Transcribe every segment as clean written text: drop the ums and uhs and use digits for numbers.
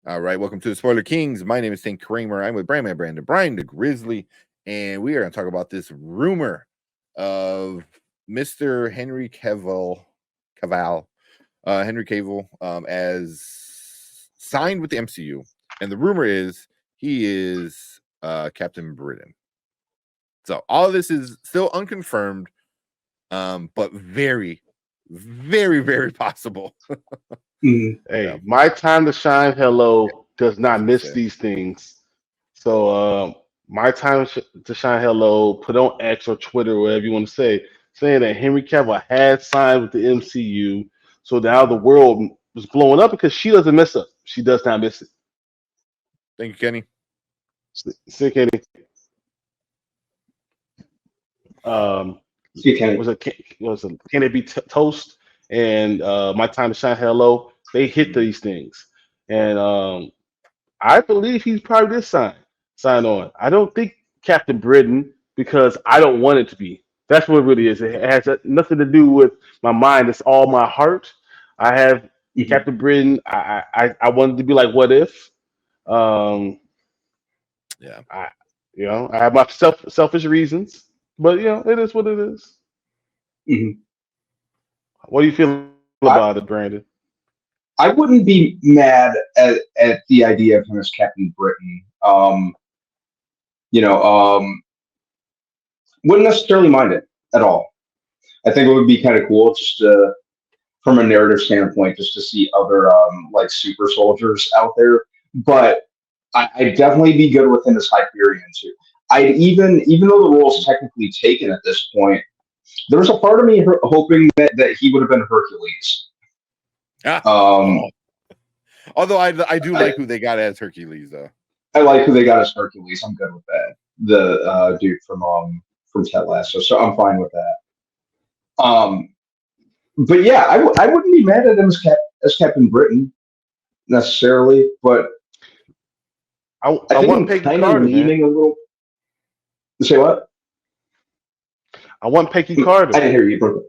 All right, welcome to the Spoiler Kings. My name is St. Kramer. I'm with Brandon, Brian the Grizzly, and we are going to talk about this rumor of Mr. Henry Cavil, as signed with the MCU, and the rumor is he is Captain Britain. So all of this is still unconfirmed, but very, very, very possible. Hey, Yeah, my time to shine hello does I was not gonna miss say. these things. So, my time to shine hello, put on X or Twitter, whatever you want to say, saying that Henry Cavill had signed with the MCU. So now the world was blowing up because she doesn't miss up. She does not miss it. Thank you, Kenny. Sick Eddie. Um, You can. Can it be toast? And my time to shine hello. They hit Mhm. these things, and I believe he's probably this sign on. I don't think Captain Britain because I don't want it to be. That's what it really is. It has nothing to do with my mind. It's all my heart. I have Mhm. Captain Britain. I wanted to be like, what if? Um, Yeah. I I have my selfish reasons, but it is what it is. Mhm. What do you feel about it, I, Brandon? I wouldn't be mad at the idea of him as Captain Britain. You know, wouldn't necessarily mind it at all. I think it would be kind of cool just to, from a narrative standpoint, just to see other like super soldiers out there. But I'd definitely be good with him as Hyperion too. I'd even though the role's technically taken at this point, there was a part of me hoping that he would have been Hercules. Ah, Um, oh. Although I do I, like who they got as Hercules though. I like who they got as Hercules. I'm good with that. The dude from Ted Lasso, so I'm fine with that. But yeah, I wouldn't be mad at him as Captain Britain necessarily, but I I think want I'm Peggy kind of Carter, man. leaning a little. Say what? I want Peggy I Carter. didn't hear you, bro.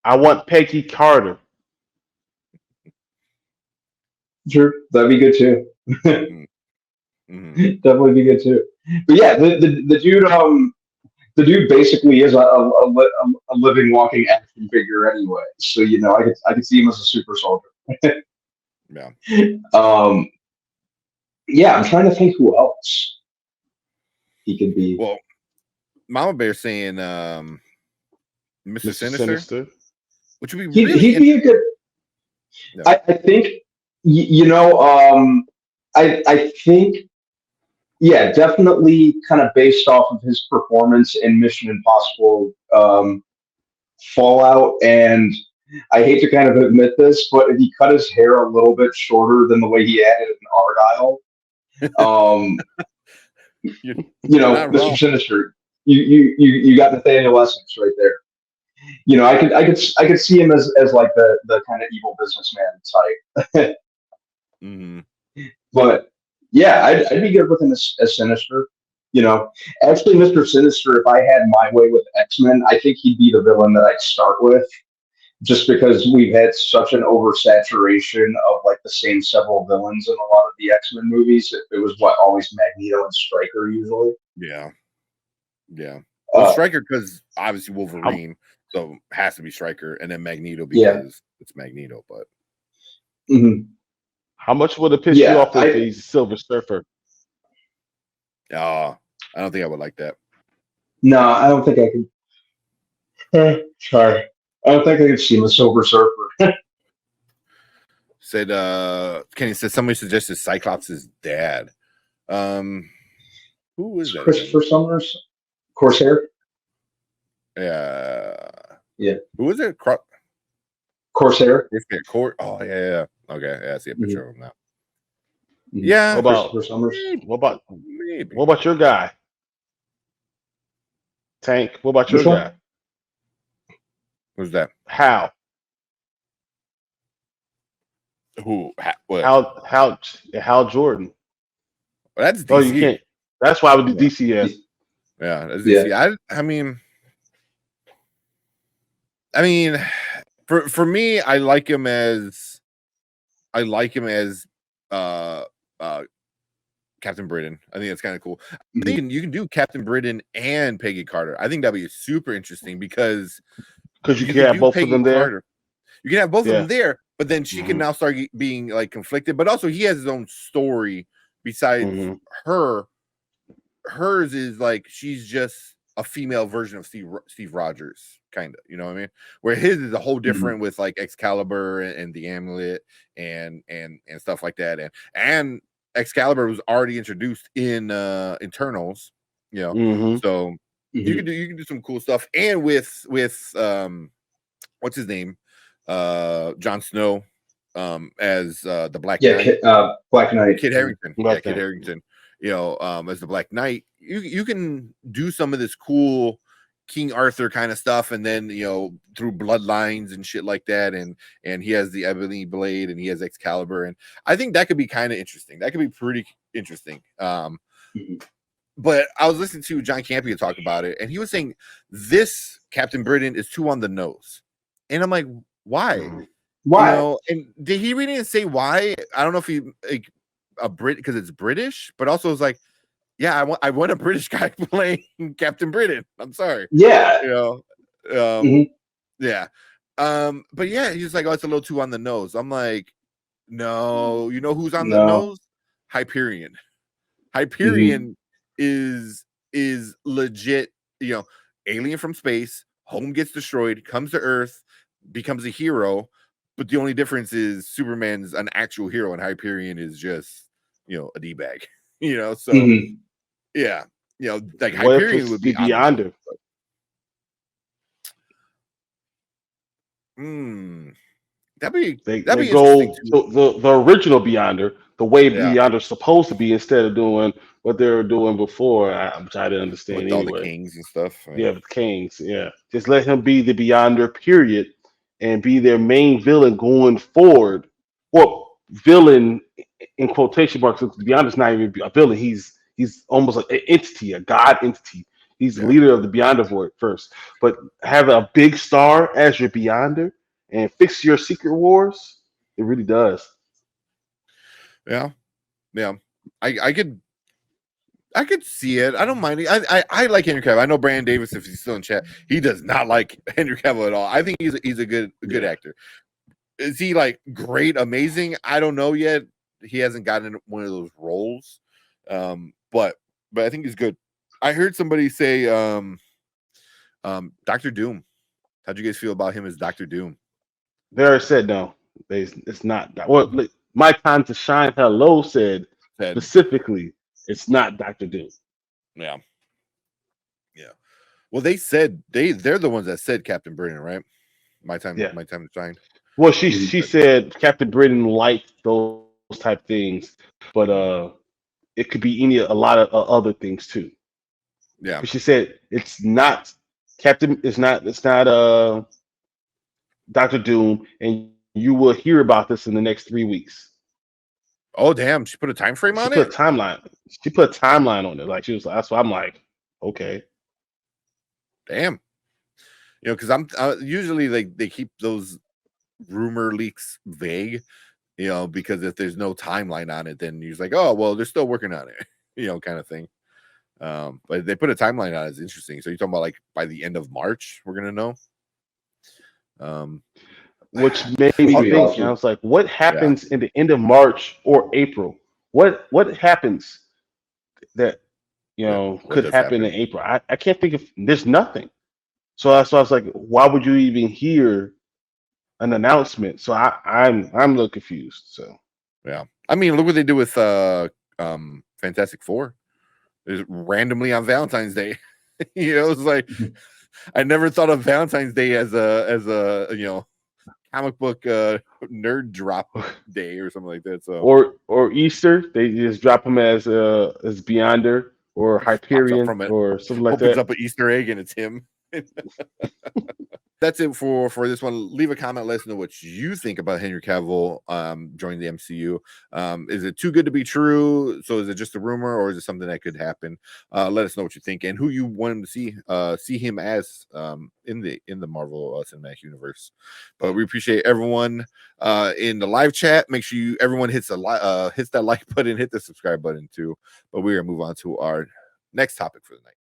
I want Peggy Carter. Sure, that'd be good too. Mm-hmm. Definitely be good too. But yeah, the dude the dude basically is a living walking action figure anyway. So I could see him as a super soldier. Yeah. Um, yeah, I'm trying to think who else he could be. Well, Mama Bear saying Mr. Mr. Sinister, Sinister. which would be He'd really he'd be a interesting. good. Yeah. I think I think yeah, definitely kind of based off of his performance in Mission Impossible Fallout, and I hate to kind of admit this, but if he cut his hair a little bit shorter than the way he had it in Argyle, um, you're, you're not Mr. wrong. Sinister, you got Nathaniel Essex right there. I could see him as like the kind of evil businessman type. Mm-hmm. But yeah, I'd be good with him as Sinister. You know, actually, Mr. Sinister, if I had my way with X Men, I think he'd be the villain that I'd start with, just because we've had such an oversaturation of like the same several villains in a lot of the X Men movies. It was what always Magneto and Stryker usually. Yeah. Yeah. Well, Uh, Striker because obviously How, Wolverine, so has to be Striker, and then Magneto yeah, because it's Magneto. But hmm how much would it piss you yeah. off if he's Silver Surfer? I don't think I would like that. No, I don't think I could. Sorry, I don't think I could see him as Silver Surfer. Said Kenny said somebody suggested Cyclops' dad. Um, who is It's that again? Christopher Summers, Corsair. Uh, Yeah, who is it? Corsair. Court. Oh yeah. Okay, yeah, I see a hmm picture of him now. hmm What Yeah, about Christopher Summers. what about maybe. what about your guy? Tank. What about your Which one? guy? Who's that? Hal. What? Hal Jordan. Well, that's Oh, you DC. can't. That's why with the Yeah, DCS. yeah, that's Yeah. DC. I mean, for me, I like him as like him as uh Captain Britain. I think that's kind of cool. I Mhm. think you can do Captain Britain and Peggy Carter. I think that'd be super interesting because Because you you can can have do both of Peggy them there. Carter. You can have both of Yeah. them there, but then she can Mhm. now start being like conflicted. But also, he has his own story besides Mhm. her. Hers is like she's just a female version of Steve Rogers, kind of. You know what I mean? Where his is a whole different with like Excalibur and the amulet and stuff like that. And Excalibur was already introduced in Eternals. You know, Mhm. so you Mhm. can do some cool stuff. And with what's his name? Jon Snow as the Black Yeah, Knight. Black Knight. Kid Harington. Yeah, Love Kid that. Harington. You know, as the Black Knight, you can do some of this cool King Arthur kind of stuff, and then through bloodlines and shit like that, and he has the Ebony Blade and he has Excalibur, and I think that could be kind of interesting. That could be pretty interesting. Mhm. But I was listening to John Campion talk about it, and he was saying this Captain Britain is too on the nose, and I'm like, why? Mhm. Why? And did he really say why? I don't know if he like a Brit because it's British, but also it's like, yeah, I want a British guy playing Captain Britain. I'm sorry, Yeah. you know, Mhm. yeah, but yeah, he's like, oh, it's a little too on the nose. I'm like, no, you know who's on the No. nose? Hyperion. Mhm. Hyperion is legit. Alien from space. Home gets destroyed, comes to Earth, becomes a hero. But the only difference is Superman's an actual hero and Hyperion is just, a D-bag. So Mhm. yeah, like What if Hyperion it's would the be on the nose. Beyonder? But, that'd They be interesting go too. to the original Beyonder, the way Yeah, Beyonder's supposed to be, instead of doing what they were doing before, which I didn't understand with all the anyway. kings and stuff. Yeah, with Kings. Yeah, just let him be the Beyonder, period, and be their main villain going forward. Well, villain in quotation marks. Because Beyonder's not even a villain. He's almost like an entity, a god entity. He's the Yeah, leader of the Beyonder Void first, but have a big star as your Beyonder and fix your Secret Wars. It really does. yeah, yeah. I could see it. I don't mind it. I like Henry Cavill. I know Brandon Davis, if he's still in chat, he does not like Henry Cavill at all. I think he's a good Yeah. actor. Is he like great, amazing? I don't know yet. He hasn't gotten one of those roles. But I think he's good. I heard somebody say Doctor Doom. How'd you guys feel about him as Doctor Doom? They already said no. It's not. Well, look, My Time to Shine Hello said Said, specifically it's not Doctor Doom. yeah, yeah. Well, they said they're the ones that said Captain Britain, right? Yeah. My time to shine. Well, Mhm. she said Captain Britain liked those type things, but it could be a lot of other things too. Yeah. But she said it's not Captain. It's not Doctor Doom, and you will hear about this in the next 3 weeks. Oh damn, she put a time frame She on put a it. timeline. She put a timeline on it. Like she was. That's why I'm like, okay. Damn. Because I'm usually like they keep those rumor leaks vague. Because if there's no timeline on it, then you're like, oh well, they're still working on it. Kind of thing. But they put a timeline on it. It's interesting. So you're talking about like by the end of March, we're gonna know. Which made me Which would be think. And I awesome. was like, what Yeah. happens in the end of March or April? What happens that What could does happen happen? in April? I can't think of. There's nothing. So that's why I was like, why would you even hear an announcement? So I'm a little confused. So Yeah. I mean, look what they do with Fantastic Four. It's randomly on Valentine's Day. It's like Mhm. I never thought of Valentine's Day as a comic book nerd drop day or something like that. So or Easter, they just drop him as Beyonder or pops up Hyperion from it, or something like opens that. up an Easter egg and it's him. That's it for this one. Leave a comment. Let us know what you think about Henry Cavill joining the MCU. Is it too good to be true? So is it just a rumor, or is it something that could happen? Let us know what you think and who you want him to see him as in the Marvel Cinematic Universe. But we appreciate everyone in the live chat. Make sure everyone hits that like button, hit the subscribe button too. But we're gonna move on to our next topic for the night.